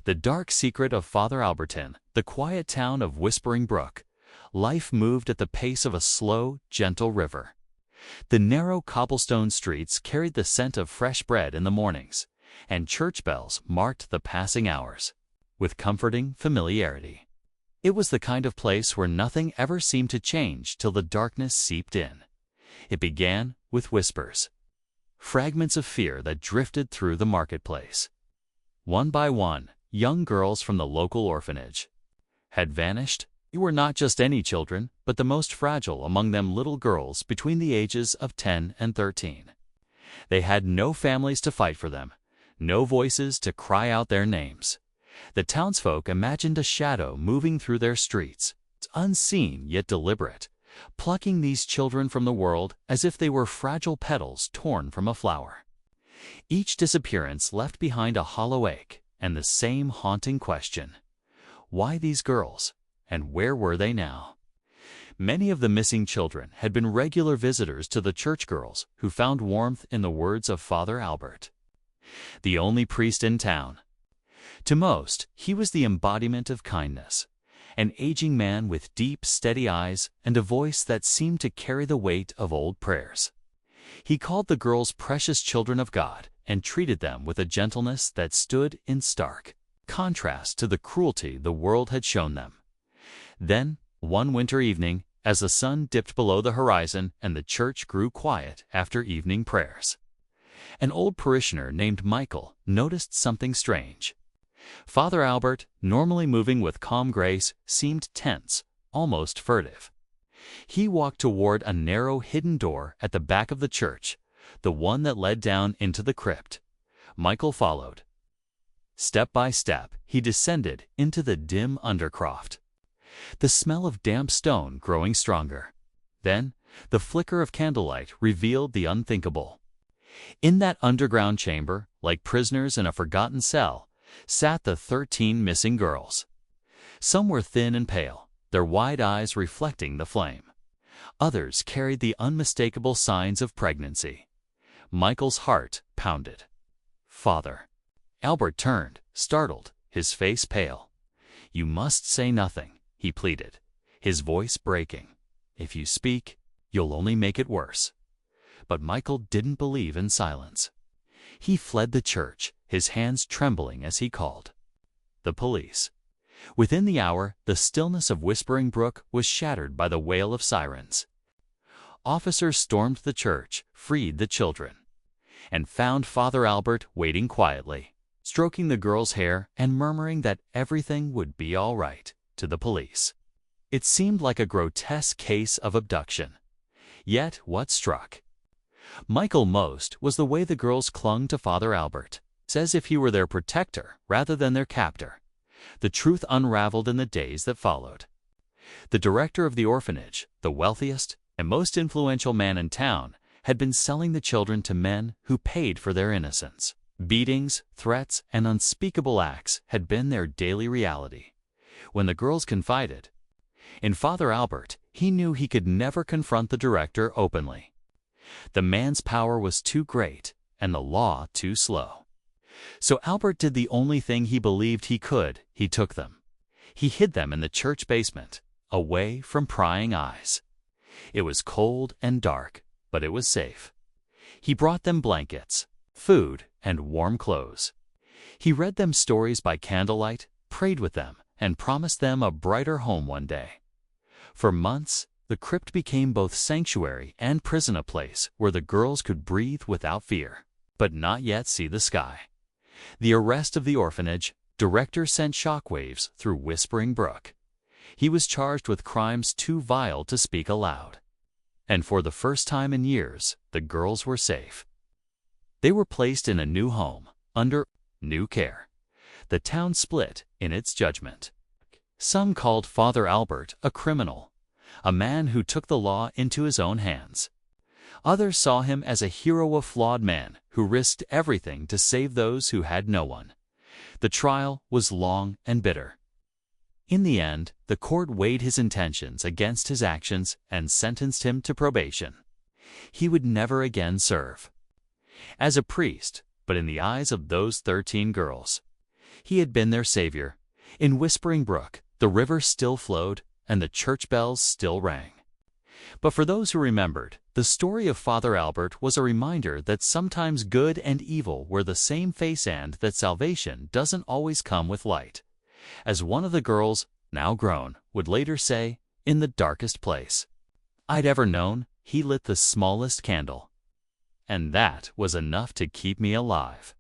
The dark secret of Father Albertin, the quiet town of Whispering Brook. Life moved at the pace of a slow, gentle river. The narrow cobblestone streets carried the scent of fresh bread in the mornings, and church bells marked the passing hours with comforting familiarity. It was the kind of place where nothing ever seemed to change till the darkness seeped in. It began with whispers, fragments of fear that drifted through the marketplace. One by one, young girls from the local orphanage had vanished. They were not just any children, but the most fragile among them, little girls between the ages of 10 and 13. They had no families to fight for them, no voices to cry out their names. The townsfolk imagined a shadow moving through their streets, unseen yet deliberate, plucking these children from the world as if they were fragile petals torn from a flower. Each disappearance left behind a hollow ache and the same haunting question: why these girls, and where were they now? Many of the missing children had been regular visitors to the church girls who found warmth in the words of Father Albert, the only priest in town. To most, he was the embodiment of kindness, an aging man with deep, steady eyes and a voice that seemed to carry the weight of old prayers. He called the girls precious children of God and treated them with a gentleness that stood in stark contrast to the cruelty the world had shown them. Then, one winter evening, as the sun dipped below the horizon and the church grew quiet after evening prayers, an old parishioner named Michael noticed something strange. Father Albert, normally moving with calm grace, seemed tense, almost furtive. He walked toward a narrow hidden door at the back of the church, the one that led down into the crypt. Michael followed. Step by step, he descended into the dim undercroft, the smell of damp stone growing stronger. Then, the flicker of candlelight revealed the unthinkable. In that underground chamber, like prisoners in a forgotten cell, sat the 13 missing girls. Some were thin and pale, their wide eyes reflecting the flame. Others carried the unmistakable signs of pregnancy. Michael's heart pounded. Father. Albert turned, startled, his face pale. "You must say nothing," he pleaded, his voice breaking. "If you speak, you'll only make it worse." But Michael didn't believe in silence. He fled the church, his hands trembling as he called the police. Within the hour, the stillness of Whispering Brook was shattered by the wail of sirens. Officers stormed the church, freed the children, and found Father Albert waiting quietly, stroking the girl's hair and murmuring that everything would be all right to the police. It seemed like a grotesque case of abduction. Yet what struck Michael most was the way the girls clung to Father Albert, as if he were their protector rather than their captor. The truth unraveled in the days that followed. The director of the orphanage, the wealthiest and most influential man in town, had been selling the children to men who paid for their innocence. Beatings, threats, and unspeakable acts had been their daily reality. When the girls confided in Father Albert, he knew he could never confront the director openly. The man's power was too great and the law too slow. So Albert did the only thing he believed he could. He took them. He hid them in the church basement, away from prying eyes. It was cold and dark, but it was safe. He brought them blankets, food, and warm clothes. He read them stories by candlelight, prayed with them, and promised them a brighter home one day. For months, the crypt became both sanctuary and prison, a place where the girls could breathe without fear, but not yet see the sky. The arrest of the orphanage director sent shockwaves through Whispering Brook. He was charged with crimes too vile to speak aloud. And for the first time in years, the girls were safe. They were placed in a new home, under new care. The town split in its judgment. Some called Father Albert a criminal, a man who took the law into his own hands. Others saw him as a hero, a flawed man who risked everything to save those who had no one. The trial was long and bitter. In the end, the court weighed his intentions against his actions and sentenced him to probation. He would never again serve as a priest, but in the eyes of those 13 girls, He had been their savior. In Whispering Brook, the river still flowed, and the church bells still rang. But for those who remembered, the story of Father Albert was a reminder that sometimes good and evil wear the same face and that salvation doesn't always come with light. As one of the girls, now grown, would later say, in the darkest place I'd ever known, he lit the smallest candle. And that was enough to keep me alive.